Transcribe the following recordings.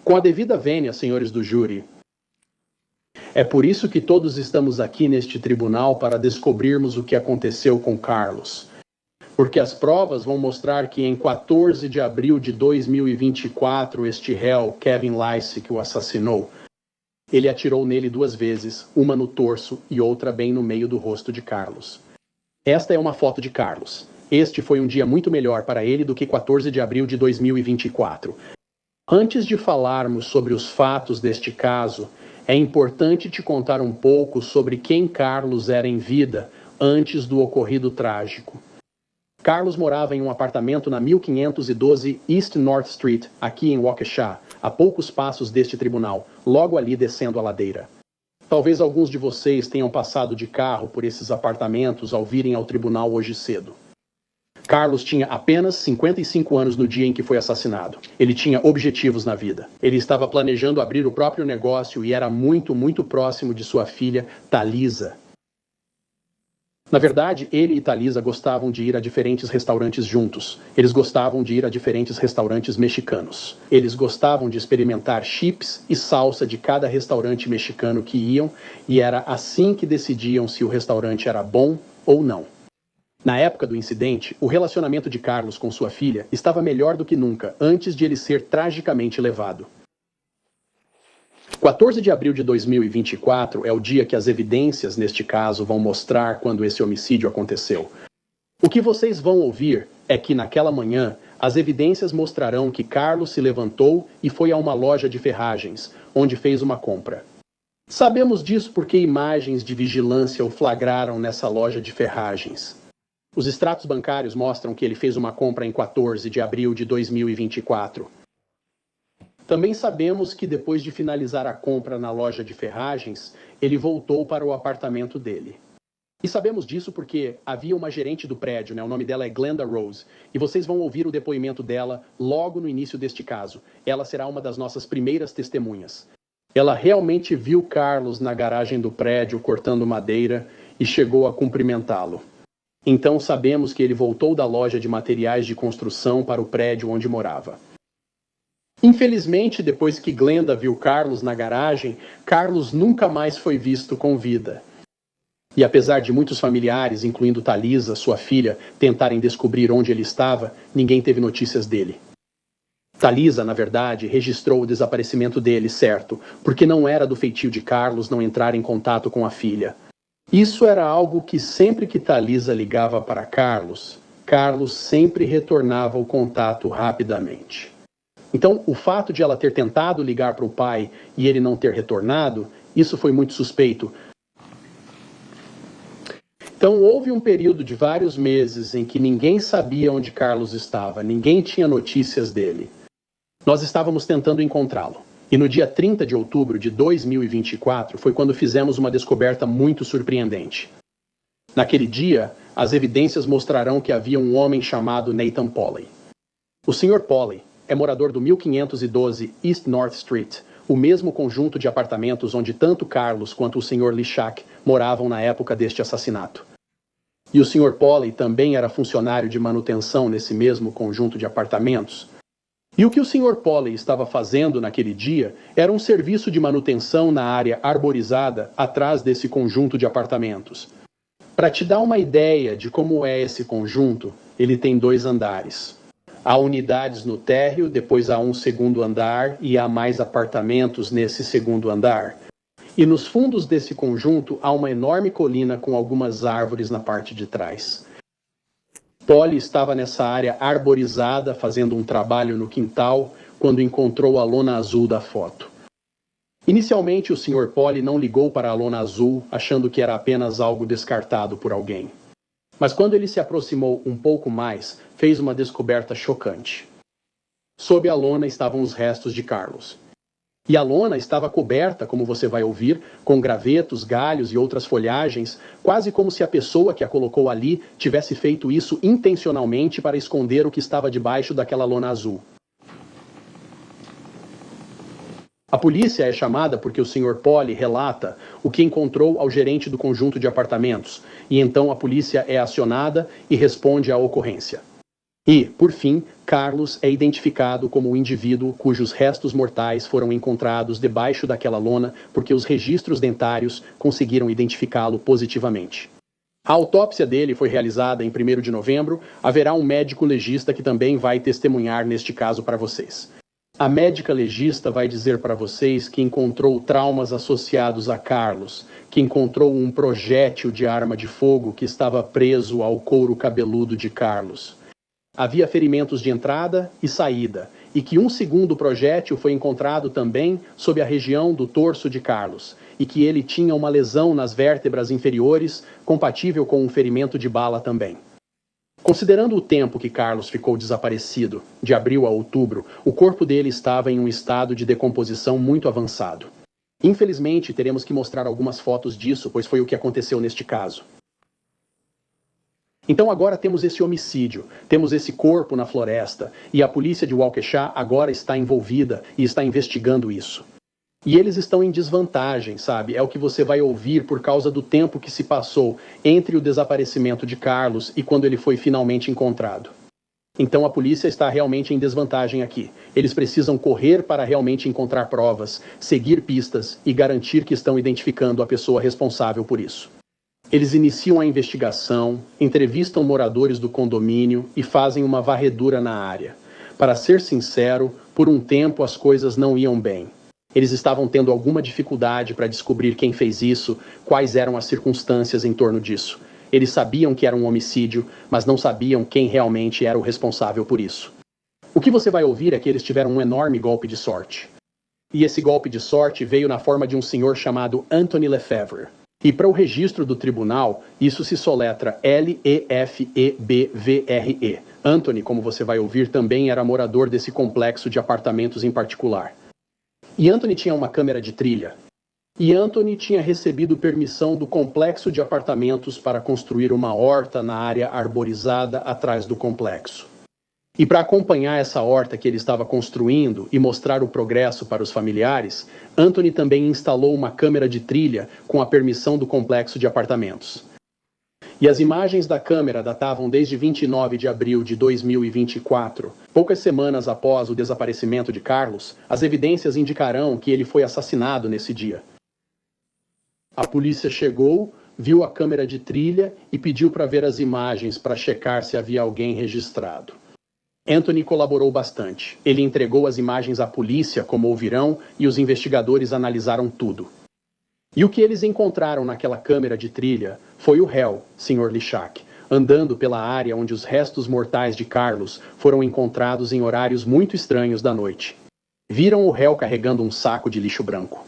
Com a devida vênia, senhores do júri, é por isso que todos estamos aqui neste tribunal para descobrirmos o que aconteceu com Carlos. Porque as provas vão mostrar que em 14 de abril de 2024, este réu, Kevin Lacey, que o assassinou, ele atirou nele 2 vezes, uma no torso e outra bem no meio do rosto de Carlos. Esta é uma foto de Carlos. Este foi um dia muito melhor para ele do que 14 de abril de 2024. Antes de falarmos sobre os fatos deste caso, é importante te contar um pouco sobre quem Carlos era em vida antes do ocorrido trágico. Carlos morava em um apartamento na 1512 East North Street, aqui em Waukesha, a poucos passos deste tribunal, logo ali descendo a ladeira. Talvez alguns de vocês tenham passado de carro por esses apartamentos ao virem ao tribunal hoje cedo. Carlos tinha apenas 55 anos no dia em que foi assassinado. Ele tinha objetivos na vida. Ele estava planejando abrir o próprio negócio e era muito, muito próximo de sua filha, Talisa. Na verdade, ele e Talisa gostavam de ir a diferentes restaurantes juntos. Eles gostavam de ir a diferentes restaurantes mexicanos. Eles gostavam de experimentar chips e salsa de cada restaurante mexicano que iam, e era assim que decidiam se o restaurante era bom ou não. Na época do incidente, o relacionamento de Carlos com sua filha estava melhor do que nunca, antes de ele ser tragicamente levado. 14 de abril de 2024 é o dia que as evidências neste caso vão mostrar quando esse homicídio aconteceu. O que vocês vão ouvir é que naquela manhã, as evidências mostrarão que Carlos se levantou e foi a uma loja de ferragens, onde fez uma compra. Sabemos disso porque imagens de vigilância o flagraram nessa loja de ferragens. Os extratos bancários mostram que ele fez uma compra em 14 de abril de 2024. Também sabemos que depois de finalizar a compra na loja de ferragens, ele voltou para o apartamento dele. E sabemos disso porque havia uma gerente do prédio, o nome dela é Glenda Rose, e vocês vão ouvir o depoimento dela logo no início deste caso. Ela será uma das nossas primeiras testemunhas. Ela realmente viu Carlos na garagem do prédio cortando madeira e chegou a cumprimentá-lo. Então sabemos que ele voltou da loja de materiais de construção para o prédio onde morava. Infelizmente, depois que Glenda viu Carlos na garagem, Carlos nunca mais foi visto com vida. E apesar de muitos familiares, incluindo Talisa, sua filha, tentarem descobrir onde ele estava, ninguém teve notícias dele. Talisa, na verdade, registrou o desaparecimento dele, certo, porque não era do feitio de Carlos não entrar em contato com a filha. Isso era algo que sempre que Talisa ligava para Carlos, Carlos sempre retornava o contato rapidamente. Então, o fato de ela ter tentado ligar para o pai e ele não ter retornado, isso foi muito suspeito. Então, houve um período de vários meses em que ninguém sabia onde Carlos estava, ninguém tinha notícias dele. Nós estávamos tentando encontrá-lo. E no dia 30 de outubro de 2024 foi quando fizemos uma descoberta muito surpreendente. Naquele dia, as evidências mostrarão que havia um homem chamado Nathan Polley. O Sr. Polley é morador do 1512 East North Street, o mesmo conjunto de apartamentos onde tanto Carlos quanto o Sr. Lishak moravam na época deste assassinato. E o Sr. Polley também era funcionário de manutenção nesse mesmo conjunto de apartamentos. E o que o Sr. Polley estava fazendo naquele dia era um serviço de manutenção na área arborizada atrás desse conjunto de apartamentos. Para te dar uma ideia de como é esse conjunto, ele tem 2 andares. Há unidades no térreo, depois há um segundo andar e há mais apartamentos nesse segundo andar. E nos fundos desse conjunto há uma enorme colina com algumas árvores na parte de trás. Polley estava nessa área arborizada, fazendo um trabalho no quintal, quando encontrou a lona azul da foto. Inicialmente, o Sr. Polley não ligou para a lona azul, achando que era apenas algo descartado por alguém. Mas quando ele se aproximou um pouco mais, fez uma descoberta chocante. Sob a lona estavam os restos de Carlos. E a lona estava coberta, como você vai ouvir, com gravetos, galhos e outras folhagens, quase como se a pessoa que a colocou ali tivesse feito isso intencionalmente para esconder o que estava debaixo daquela lona azul. A polícia é chamada porque o Sr. Polley relata o que encontrou ao gerente do conjunto de apartamentos, e então a polícia é acionada e responde à ocorrência. E, por fim, Carlos é identificado como o indivíduo cujos restos mortais foram encontrados debaixo daquela lona porque os registros dentários conseguiram identificá-lo positivamente. A autópsia dele foi realizada em 1º de novembro. Haverá um médico legista que também vai testemunhar neste caso para vocês. A médica legista vai dizer para vocês que encontrou traumas associados a Carlos, que encontrou um projétil de arma de fogo que estava preso ao couro cabeludo de Carlos. Havia ferimentos de entrada e saída, e que um segundo projétil foi encontrado também sob a região do torso de Carlos, e que ele tinha uma lesão nas vértebras inferiores, compatível com um ferimento de bala também. Considerando o tempo que Carlos ficou desaparecido, de abril a outubro, o corpo dele estava em um estado de decomposição muito avançado. Infelizmente, teremos que mostrar algumas fotos disso, pois foi o que aconteceu neste caso. Então agora temos esse homicídio, temos esse corpo na floresta, e a polícia de Waukesha agora está envolvida e está investigando isso. E eles estão em desvantagem, sabe? É o que você vai ouvir por causa do tempo que se passou entre o desaparecimento de Carlos e quando ele foi finalmente encontrado. Então a polícia está realmente em desvantagem aqui. Eles precisam correr para realmente encontrar provas, seguir pistas e garantir que estão identificando a pessoa responsável por isso. Eles iniciam a investigação, entrevistam moradores do condomínio e fazem uma varredura na área. Para ser sincero, por um tempo as coisas não iam bem. Eles estavam tendo alguma dificuldade para descobrir quem fez isso, quais eram as circunstâncias em torno disso. Eles sabiam que era um homicídio, mas não sabiam quem realmente era o responsável por isso. O que você vai ouvir é que eles tiveram um enorme golpe de sorte. E esse golpe de sorte veio na forma de um senhor chamado Anthony Lefevre. E para o registro do tribunal, isso se soletra Lefebvre. Anthony, como você vai ouvir, também era morador desse complexo de apartamentos em particular. E Anthony tinha uma câmera de trilha. E Anthony tinha recebido permissão do complexo de apartamentos para construir uma horta na área arborizada atrás do complexo. E para acompanhar essa horta que ele estava construindo e mostrar o progresso para os familiares, Anthony também instalou uma câmera de trilha com a permissão do complexo de apartamentos. E as imagens da câmera datavam desde 29 de abril de 2024. Poucas semanas após o desaparecimento de Carlos, as evidências indicarão que ele foi assassinado nesse dia. A polícia chegou, viu a câmera de trilha e pediu para ver as imagens para checar se havia alguém registrado. Anthony colaborou bastante. Ele entregou as imagens à polícia, como ouvirão, e os investigadores analisaram tudo. E o que eles encontraram naquela câmera de trilha foi o réu, Sr. Lishak, andando pela área onde os restos mortais de Carlos foram encontrados em horários muito estranhos da noite. Viram o réu carregando um saco de lixo branco.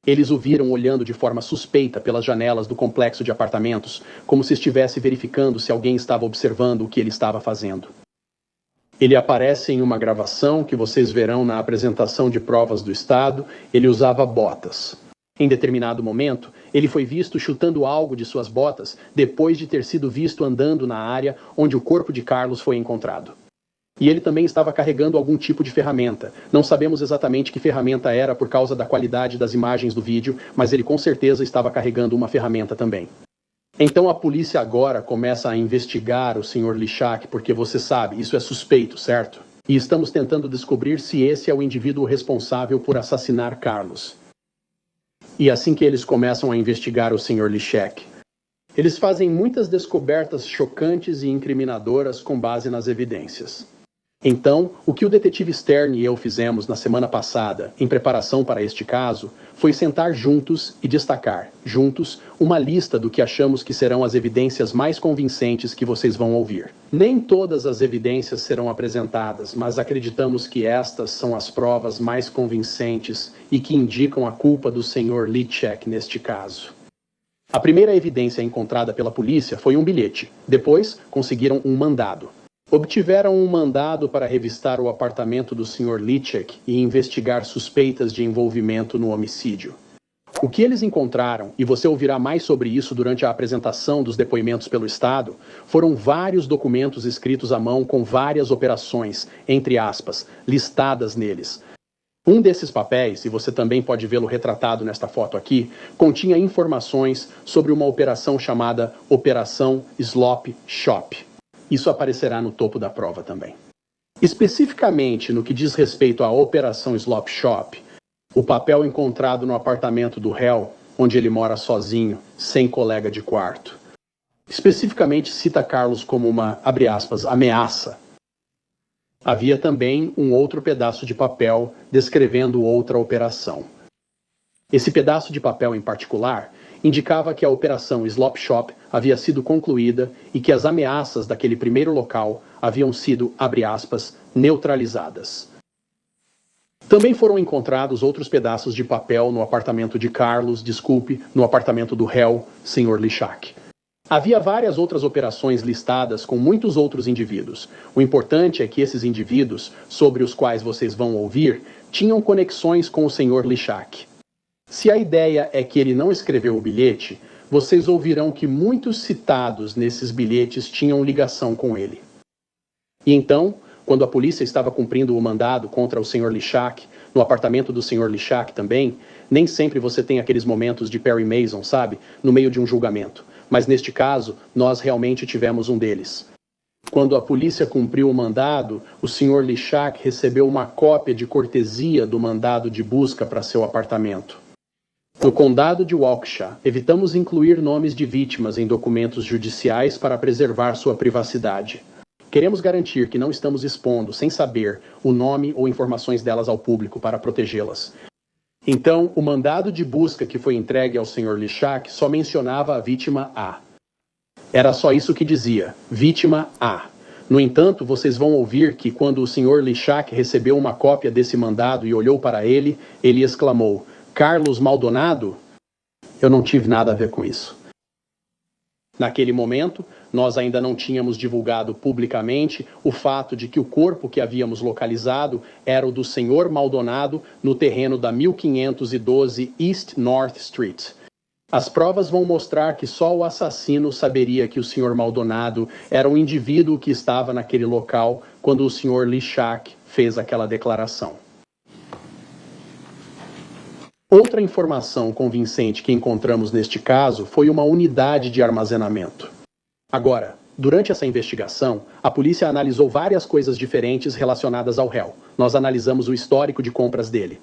Eles o viram olhando de forma suspeita pelas janelas do complexo de apartamentos, como se estivesse verificando se alguém estava observando o que ele estava fazendo. Ele aparece em uma gravação que vocês verão na apresentação de provas do Estado. Ele usava botas. Em determinado momento, ele foi visto chutando algo de suas botas depois de ter sido visto andando na área onde o corpo de Carlos foi encontrado. E ele também estava carregando algum tipo de ferramenta. Não sabemos exatamente que ferramenta era por causa da qualidade das imagens do vídeo, mas ele com certeza estava carregando uma ferramenta também. Então a polícia agora começa a investigar o Sr. Lishak, porque você sabe, isso é suspeito, certo? E estamos tentando descobrir se esse é o indivíduo responsável por assassinar Carlos. E assim que eles começam a investigar o Sr. Lishak, eles fazem muitas descobertas chocantes e incriminadoras com base nas evidências. Então, o que o detetive Stern e eu fizemos na semana passada, em preparação para este caso, foi sentar juntos e destacar, juntos, uma lista do que achamos que serão as evidências mais convincentes que vocês vão ouvir. Nem todas as evidências serão apresentadas, mas acreditamos que estas são as provas mais convincentes e que indicam a culpa do Sr. Lishak neste caso. A primeira evidência encontrada pela polícia foi um bilhete. Depois, conseguiram um mandado. Obtiveram um mandado para revistar o apartamento do Sr. Lishak e investigar suspeitas de envolvimento no homicídio. O que eles encontraram, e você ouvirá mais sobre isso durante a apresentação dos depoimentos pelo Estado, foram vários documentos escritos à mão com várias operações, entre aspas, listadas neles. Um desses papéis, e você também pode vê-lo retratado nesta foto aqui, continha informações sobre uma operação chamada Operação Slop Shop. Isso aparecerá no topo da prova também. Especificamente no que diz respeito à Operação Slop Shop, o papel encontrado no apartamento do réu, onde ele mora sozinho, sem colega de quarto. Especificamente cita Carlos como uma, abre aspas, ameaça. Havia também um outro pedaço de papel descrevendo outra operação. Esse pedaço de papel em particular indicava que a operação Slop Shop havia sido concluída e que as ameaças daquele primeiro local haviam sido, abre aspas, neutralizadas. Também foram encontrados outros pedaços de papel no apartamento de Carlos, no apartamento do réu, Sr. Lichak. Havia várias outras operações listadas com muitos outros indivíduos. O importante é que esses indivíduos, sobre os quais vocês vão ouvir, tinham conexões com o Sr. Lichak. Se a ideia é que ele não escreveu o bilhete, vocês ouvirão que muitos citados nesses bilhetes tinham ligação com ele. E então, quando a polícia estava cumprindo o mandado contra o Sr. Lichak, no apartamento do Sr. Lichak também, nem sempre você tem aqueles momentos de Perry Mason, sabe? No meio de um julgamento. Mas neste caso, nós realmente tivemos um deles. Quando a polícia cumpriu o mandado, o Sr. Lichak recebeu uma cópia de cortesia do mandado de busca para seu apartamento. No condado de Waukesha, evitamos incluir nomes de vítimas em documentos judiciais para preservar sua privacidade. Queremos garantir que não estamos expondo, sem saber, o nome ou informações delas ao público para protegê-las. Então, o mandado de busca que foi entregue ao Sr. Lichak só mencionava a vítima A. Era só isso que dizia, vítima A. No entanto, vocês vão ouvir que quando o Sr. Lichak recebeu uma cópia desse mandado e olhou para ele, ele exclamou, Carlos Maldonado? Eu não tive nada a ver com isso. Naquele momento, nós ainda não tínhamos divulgado publicamente o fato de que o corpo que havíamos localizado era o do Sr. Maldonado no terreno da 1512 East North Street. As provas vão mostrar que só o assassino saberia que o Sr. Maldonado era o indivíduo que estava naquele local quando o Sr. Lichak fez aquela declaração. Outra informação convincente que encontramos neste caso foi uma unidade de armazenamento. Agora, durante essa investigação, a polícia analisou várias coisas diferentes relacionadas ao réu. Nós analisamos o histórico de compras dele.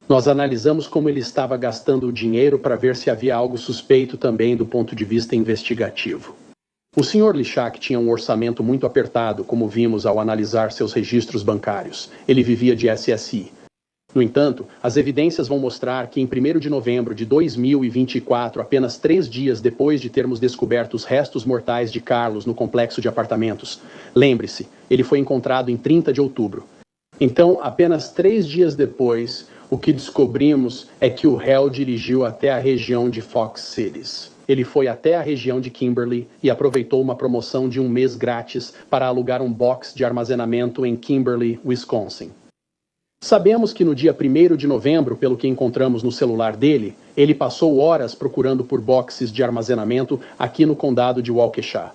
Nós analisamos como ele estava gastando o dinheiro para ver se havia algo suspeito também do ponto de vista investigativo. O Sr. Lichak tinha um orçamento muito apertado, como vimos ao analisar seus registros bancários. Ele vivia de SSI. No entanto, as evidências vão mostrar que em 1º de novembro de 2024, apenas 3 dias depois de termos descoberto os restos mortais de Carlos no complexo de apartamentos, lembre-se, ele foi encontrado em 30 de outubro. Então, apenas 3 dias depois, o que descobrimos é que o réu dirigiu até a região de Fox Cities. Ele foi até a região de Kimberly e aproveitou uma promoção de 1 mês grátis para alugar um box de armazenamento em Kimberly, Wisconsin. Sabemos que no dia 1º de novembro, pelo que encontramos no celular dele, ele passou horas procurando por boxes de armazenamento aqui no condado de Waukesha.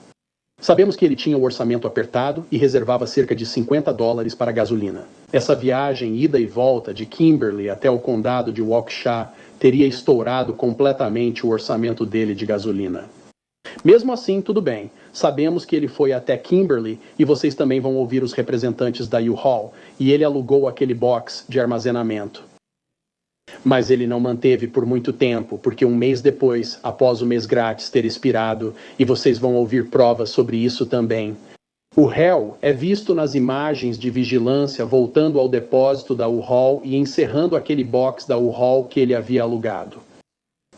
Sabemos que ele tinha o orçamento apertado e reservava cerca de $50 para gasolina. Essa viagem ida e volta de Kimberly até o condado de Waukesha teria estourado completamente o orçamento dele de gasolina. Mesmo assim, tudo bem. Sabemos que ele foi até Kimberly e vocês também vão ouvir os representantes da U-Haul e ele alugou aquele box de armazenamento. Mas ele não manteve por muito tempo, porque 1 mês depois, após o mês grátis ter expirado, e vocês vão ouvir provas sobre isso também, o réu é visto nas imagens de vigilância voltando ao depósito da U-Haul e encerrando aquele box da U-Haul que ele havia alugado.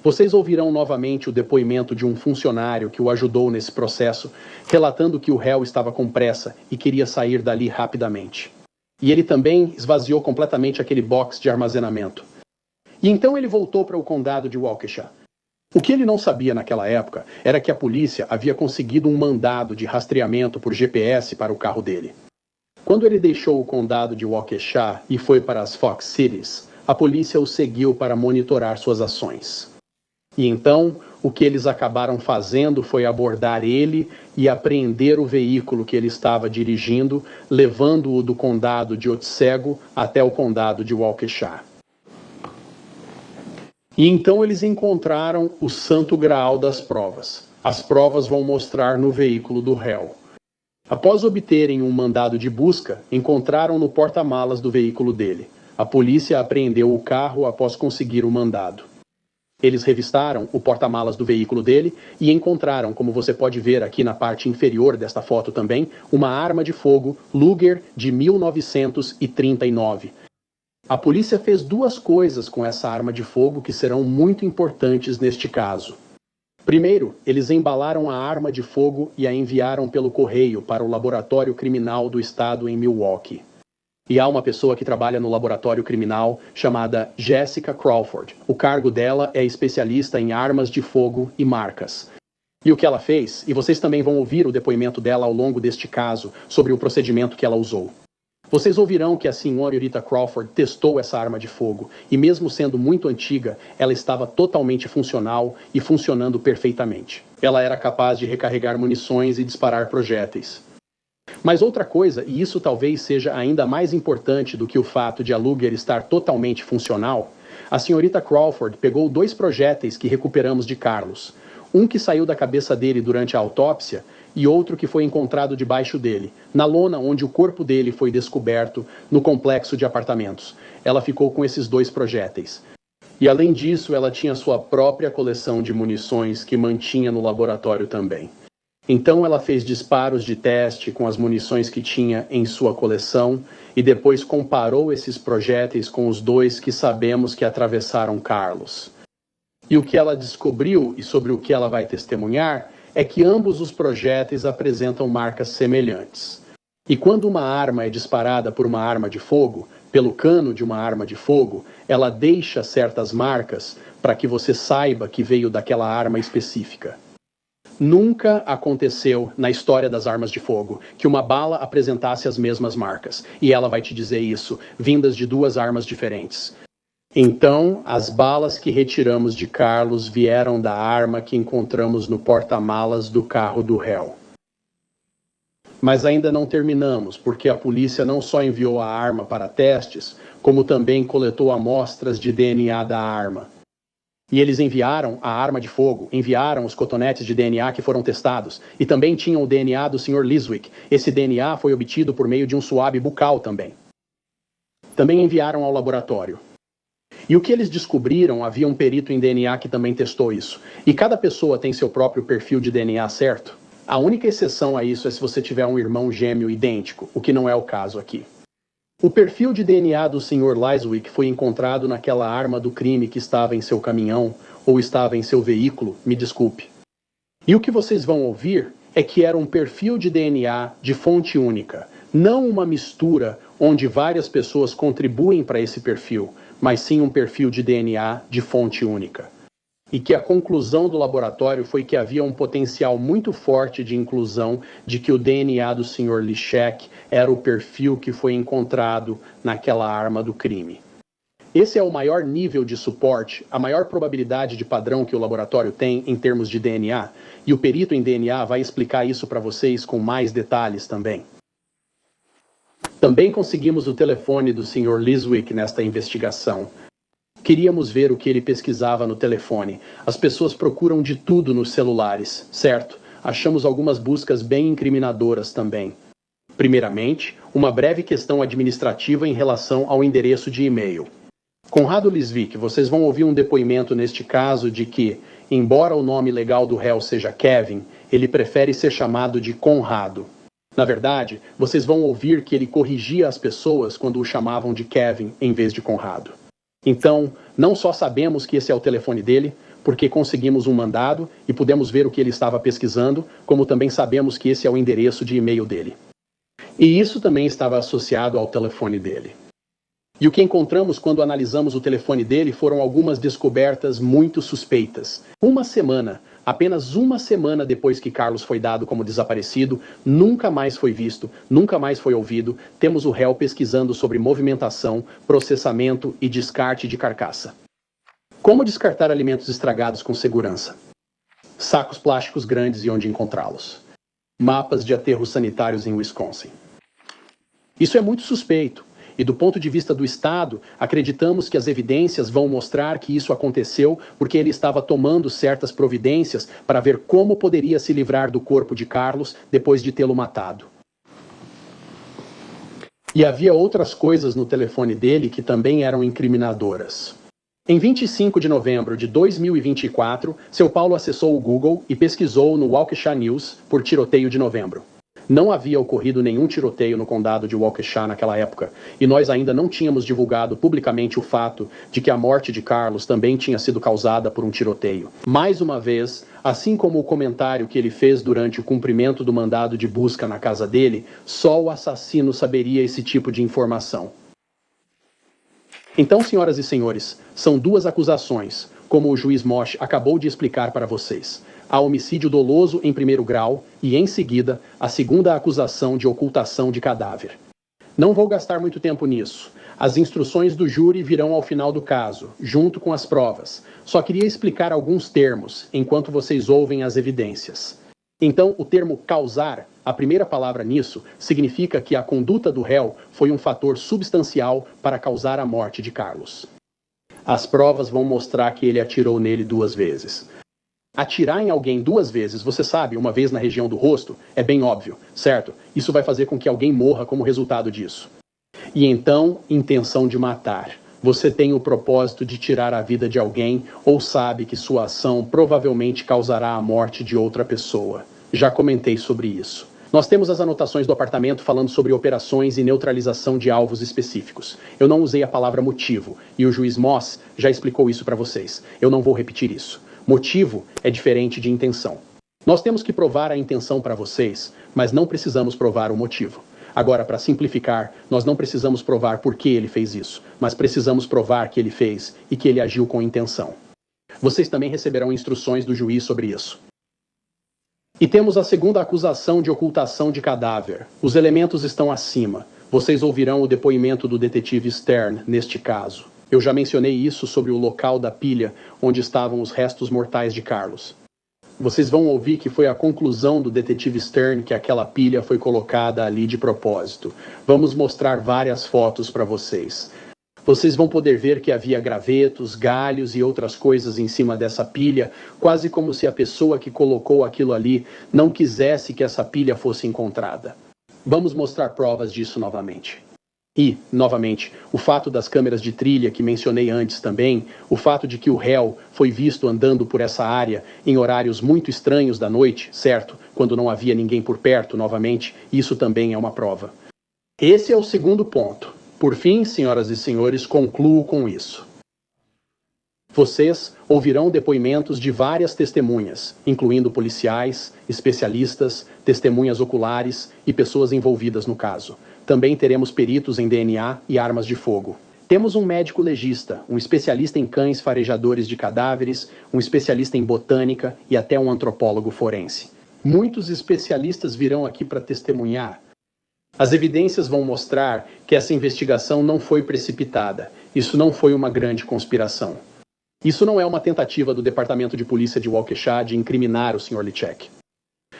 Vocês ouvirão novamente o depoimento de um funcionário que o ajudou nesse processo, relatando que o réu estava com pressa e queria sair dali rapidamente. E ele também esvaziou completamente aquele box de armazenamento. E então ele voltou para o condado de Waukesha. O que ele não sabia naquela época era que a polícia havia conseguido um mandado de rastreamento por GPS para o carro dele. Quando ele deixou o condado de Waukesha e foi para as Fox Cities, a polícia o seguiu para monitorar suas ações. E então, o que eles acabaram fazendo foi abordar ele e apreender o veículo que ele estava dirigindo, levando-o do condado de Otsego até o condado de Waukesha. E então eles encontraram o santo graal das provas. As provas vão mostrar no veículo do réu. Após obterem um mandado de busca, encontraram no porta-malas do veículo dele. A polícia apreendeu o carro após conseguir o mandado. Eles revistaram o porta-malas do veículo dele e encontraram, como você pode ver aqui na parte inferior desta foto também, uma arma de fogo Luger de 1939. A polícia fez duas coisas com essa arma de fogo que serão muito importantes neste caso. Primeiro, eles embalaram a arma de fogo e a enviaram pelo correio para o laboratório criminal do estado em Milwaukee. E há uma pessoa que trabalha no laboratório criminal chamada Jessica Crawford. O cargo dela é especialista em armas de fogo e marcas. E o que ela fez, e vocês também vão ouvir o depoimento dela ao longo deste caso sobre o procedimento que ela usou. Vocês ouvirão que a senhorita Crawford testou essa arma de fogo e mesmo sendo muito antiga, ela estava totalmente funcional e funcionando perfeitamente. Ela era capaz de recarregar munições e disparar projéteis. Mas outra coisa, e isso talvez seja ainda mais importante do que o fato de a Luger estar totalmente funcional, a senhorita Crawford pegou 2 projéteis que recuperamos de Carlos. Um que saiu da cabeça dele durante a autópsia e outro que foi encontrado debaixo dele, na lona onde o corpo dele foi descoberto no complexo de apartamentos. Ela ficou com esses 2 projéteis. E além disso, ela tinha sua própria coleção de munições que mantinha no laboratório também. Então ela fez disparos de teste com as munições que tinha em sua coleção e depois comparou esses projéteis com os 2 que sabemos que atravessaram Carlos. E o que ela descobriu, e sobre o que ela vai testemunhar, é que ambos os projéteis apresentam marcas semelhantes. E quando uma arma é disparada por uma arma de fogo, pelo cano de uma arma de fogo, ela deixa certas marcas para que você saiba que veio daquela arma específica. Nunca aconteceu na história das armas de fogo que uma bala apresentasse as mesmas marcas. E ela vai te dizer isso, vindas de 2 armas diferentes. Então, as balas que retiramos de Carlos vieram da arma que encontramos no porta-malas do carro do réu. Mas ainda não terminamos, porque a polícia não só enviou a arma para testes, como também coletou amostras de DNA da arma. E eles enviaram a arma de fogo, enviaram os cotonetes de DNA que foram testados, e também tinham o DNA do Sr. Liswick. Esse DNA foi obtido por meio de um suave bucal também. Também enviaram ao laboratório. E o que eles descobriram, havia um perito em DNA que também testou isso. E cada pessoa tem seu próprio perfil de DNA, certo? A única exceção a isso é se você tiver um irmão gêmeo idêntico, o que não é o caso aqui. O perfil de DNA do Sr. Liswick foi encontrado naquela arma do crime que estava em seu caminhão ou estava em seu veículo, me desculpe. E o que vocês vão ouvir é que era um perfil de DNA de fonte única, não uma mistura onde várias pessoas contribuem para esse perfil, mas sim um perfil de DNA de fonte única. E que a conclusão do laboratório foi que havia um potencial muito forte de inclusão de que o DNA do Sr. Lischek era o perfil que foi encontrado naquela arma do crime. Esse é o maior nível de suporte, a maior probabilidade de padrão que o laboratório tem em termos de DNA, e o perito em DNA vai explicar isso para vocês com mais detalhes também. Também conseguimos o telefone do Sr. Liswick nesta investigação. Queríamos ver o que ele pesquisava no telefone. As pessoas procuram de tudo nos celulares, certo? Achamos algumas buscas bem incriminadoras também. Primeiramente, uma breve questão administrativa em relação ao endereço de e-mail. Conrado Liswick, vocês vão ouvir um depoimento neste caso de que, embora o nome legal do réu seja Kevin, ele prefere ser chamado de Conrado. Na verdade, vocês vão ouvir que ele corrigia as pessoas quando o chamavam de Kevin em vez de Conrado. Então, não só sabemos que esse é o telefone dele, porque conseguimos um mandado e pudemos ver o que ele estava pesquisando, como também sabemos que esse é o endereço de e-mail dele. E isso também estava associado ao telefone dele. E o que encontramos quando analisamos o telefone dele foram algumas descobertas muito suspeitas. Apenas uma semana depois que Carlos foi dado como desaparecido, nunca mais foi visto, nunca mais foi ouvido, temos o réu pesquisando sobre movimentação, processamento e descarte de carcaça. Como descartar alimentos estragados com segurança? Sacos plásticos grandes e onde encontrá-los. Mapas de aterros sanitários em Wisconsin. Isso é muito suspeito. E do ponto de vista do Estado, acreditamos que as evidências vão mostrar que isso aconteceu porque ele estava tomando certas providências para ver como poderia se livrar do corpo de Carlos depois de tê-lo matado. E havia outras coisas no telefone dele que também eram incriminadoras. Em 25 de novembro de 2024, seu Paulo acessou o Google e pesquisou no Waukesha News por tiroteio de novembro. Não havia ocorrido nenhum tiroteio no condado de Waukesha naquela época, e nós ainda não tínhamos divulgado publicamente o fato de que a morte de Carlos também tinha sido causada por um tiroteio. Mais uma vez, assim como o comentário que ele fez durante o cumprimento do mandado de busca na casa dele, só o assassino saberia esse tipo de informação. Então, senhoras e senhores, são duas acusações, como o juiz Mosh acabou de explicar para vocês. Há homicídio doloso em primeiro grau e, em seguida, a segunda acusação de ocultação de cadáver. Não vou gastar muito tempo nisso. As instruções do júri virão ao final do caso, junto com as provas. Só queria explicar alguns termos, enquanto vocês ouvem as evidências. Então, o termo causar, a primeira palavra nisso, significa que a conduta do réu foi um fator substancial para causar a morte de Carlos. As provas vão mostrar que ele atirou nele 2 vezes. Atirar em alguém 2 vezes, você sabe, uma vez na região do rosto, é bem óbvio, certo? Isso vai fazer com que alguém morra como resultado disso. E então, intenção de matar. Você tem o propósito de tirar a vida de alguém ou sabe que sua ação provavelmente causará a morte de outra pessoa. Já comentei sobre isso. Nós temos as anotações do apartamento falando sobre operações e neutralização de alvos específicos. Eu não usei a palavra motivo, e o juiz Moss já explicou isso para vocês. Eu não vou repetir isso. Motivo é diferente de intenção. Nós temos que provar a intenção para vocês, mas não precisamos provar o motivo. Agora, para simplificar, nós não precisamos provar por que ele fez isso, mas precisamos provar que ele fez e que ele agiu com intenção. Vocês também receberão instruções do juiz sobre isso. E temos a segunda acusação de ocultação de cadáver. Os elementos estão acima. Vocês ouvirão o depoimento do detetive Stern neste caso. Eu já mencionei isso sobre o local da pilha onde estavam os restos mortais de Carlos. Vocês vão ouvir que foi a conclusão do detetive Stern que aquela pilha foi colocada ali de propósito. Vamos mostrar várias fotos para vocês. Vocês vão poder ver que havia gravetos, galhos e outras coisas em cima dessa pilha, quase como se a pessoa que colocou aquilo ali não quisesse que essa pilha fosse encontrada. Vamos mostrar provas disso novamente. E, novamente, o fato das câmeras de trilha que mencionei antes também, o fato de que o réu foi visto andando por essa área em horários muito estranhos da noite, certo? Quando não havia ninguém por perto, novamente, isso também é uma prova. Esse é o segundo ponto. Por fim, senhoras e senhores, concluo com isso. Vocês ouvirão depoimentos de várias testemunhas, incluindo policiais, especialistas, testemunhas oculares e pessoas envolvidas no caso. Também teremos peritos em DNA e armas de fogo. Temos um médico legista, um especialista em cães farejadores de cadáveres, um especialista em botânica e até um antropólogo forense. Muitos especialistas virão aqui para testemunhar. As evidências vão mostrar que essa investigação não foi precipitada. Isso não foi uma grande conspiração. Isso não é uma tentativa do Departamento de Polícia de Waukesha de incriminar o Sr. Lychek.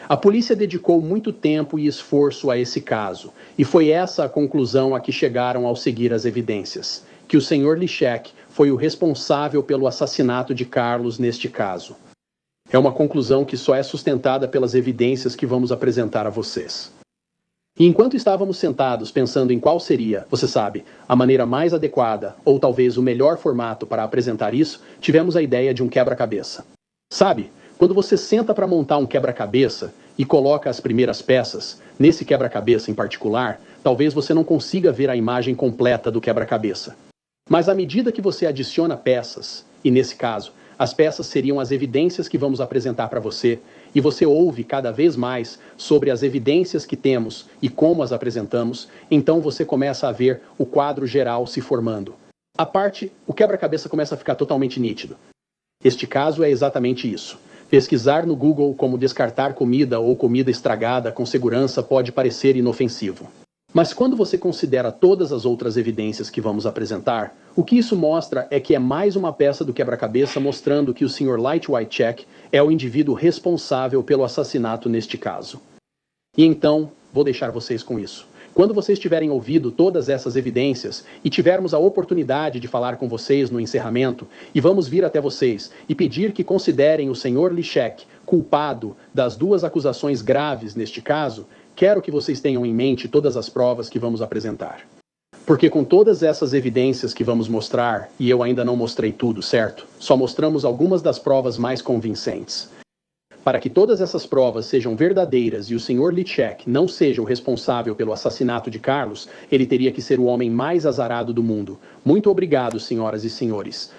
A polícia dedicou muito tempo e esforço a esse caso, e foi essa a conclusão a que chegaram ao seguir as evidências, que o Sr. Lychek foi o responsável pelo assassinato de Carlos neste caso. É uma conclusão que só é sustentada pelas evidências que vamos apresentar a vocês. E enquanto estávamos sentados pensando em qual seria, você sabe, a maneira mais adequada, ou talvez o melhor formato para apresentar isso, tivemos a ideia de um quebra-cabeça. Sabe, quando você senta para montar um quebra-cabeça e coloca as primeiras peças, nesse quebra-cabeça em particular, talvez você não consiga ver a imagem completa do quebra-cabeça. Mas à medida que você adiciona peças, e nesse caso, as peças seriam as evidências que vamos apresentar para você, e você ouve cada vez mais sobre as evidências que temos e como as apresentamos, então você começa a ver o quadro geral se formando. A parte, o quebra-cabeça começa a ficar totalmente nítido. Este caso é exatamente isso. Pesquisar no Google como descartar comida ou comida estragada com segurança pode parecer inofensivo. Mas quando você considera todas as outras evidências que vamos apresentar, o que isso mostra é que é mais uma peça do quebra-cabeça mostrando que o Sr. Lychek é o indivíduo responsável pelo assassinato neste caso. E então, vou deixar vocês com isso. Quando vocês tiverem ouvido todas essas evidências e tivermos a oportunidade de falar com vocês no encerramento, e vamos vir até vocês e pedir que considerem o Sr. Lychek culpado das 2 acusações graves neste caso, quero que vocês tenham em mente todas as provas que vamos apresentar. Porque com todas essas evidências que vamos mostrar, e eu ainda não mostrei tudo, certo? Só mostramos algumas das provas mais convincentes. Para que todas essas provas sejam verdadeiras e o Sr. Litchek não seja o responsável pelo assassinato de Carlos, ele teria que ser o homem mais azarado do mundo. Muito obrigado, senhoras e senhores.